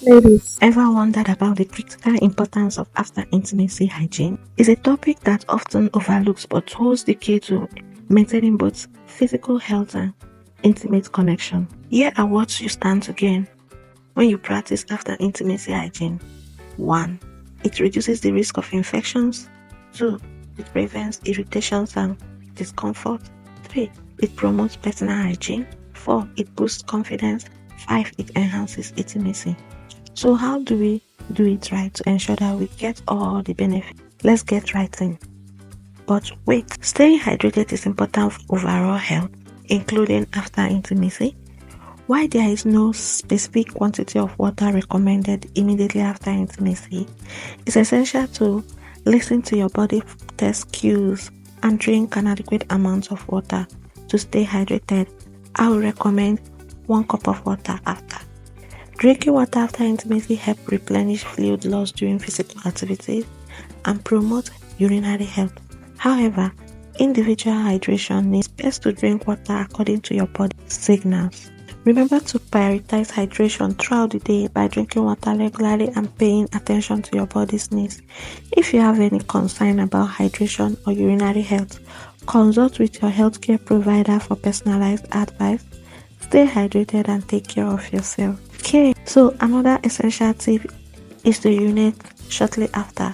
Ladies, ever wondered about the critical importance of after intimacy hygiene? It's a topic that often overlooks but holds the key to maintaining both physical health and intimate connection. Here are what you stand to gain when you practice after intimacy hygiene. 1. It reduces the risk of infections. 2. It prevents irritations and discomfort. 3. It promotes personal hygiene. 4. It boosts confidence. 5. It enhances intimacy. So how do we do it right to ensure that we get all the benefits? Let's get right in. But wait, staying hydrated is important for overall health, including after intimacy. While there is no specific quantity of water recommended immediately after intimacy, it's essential to listen to your body test cues and drink an adequate amount of water to stay hydrated. I would recommend 1 cup of water after. Drinking water after intimacy helps replenish fluid loss during physical activities and promote urinary health. However, individual hydration needs best to drink water according to your body's signals. Remember to prioritize hydration throughout the day by drinking water regularly and paying attention to your body's needs. If you have any concern about hydration or urinary health, consult with your healthcare provider for personalized advice. Stay hydrated and take care of yourself. Okay, so another essential tip is to urinate shortly after.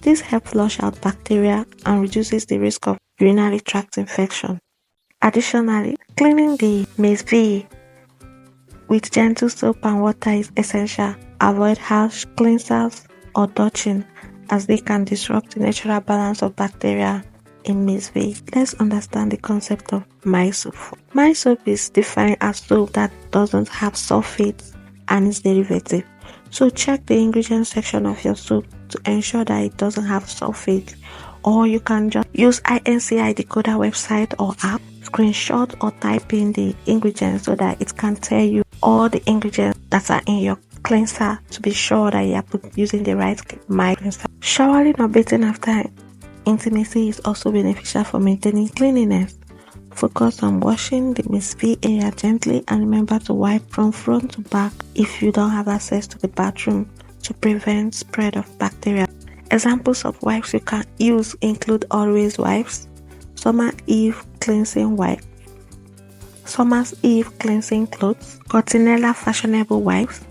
This helps flush out bacteria and reduces the risk of urinary tract infection. Additionally, cleaning the MSV with gentle soap and water is essential. Avoid harsh cleansers or douching as they can disrupt the natural balance of bacteria in MSV. Let's understand the concept of my soap. My soap is defined as soap that doesn't have sulfates and its derivative. So check the ingredients section of your soap to ensure that it doesn't have sulfates, or you can just use INCI decoder website or app, screenshot or type in the ingredients so that it can tell you all the ingredients that are in your cleanser to be sure that you are using the right my cleanser. Showering or bathing after intimacy is also beneficial for maintaining cleanliness. Focus on washing the MSV area gently and remember to wipe from front to back if you don't have access to the bathroom to prevent spread of bacteria. Examples of wipes you can use include Always wipes, Summer Eve cleansing wipe, Summer's Eve cleansing clothes, Cortinella fashionable wipes,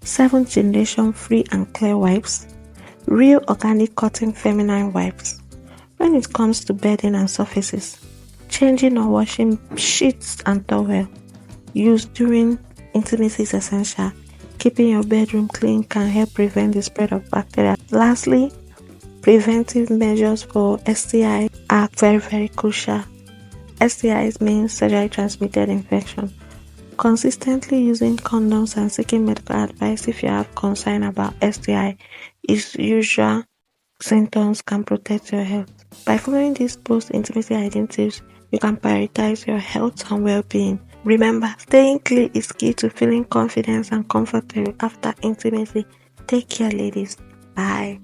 7th generation free and clear wipes, Real organic cotton feminine wipes. When it comes to bedding and surfaces, changing or washing sheets and towel used during intimacy is essential. Keeping your bedroom clean can help prevent the spread of bacteria. Lastly, preventive measures for STI are very crucial. STIs means sexually transmitted infection. Consistently using condoms and seeking medical advice if you have concern about STI is usual symptoms can protect your health. By following these post-intimacy hygiene tips, you can prioritize your health and well-being. Remember, staying clean is key to feeling confident and comfortable after intimacy. Take care, ladies. Bye.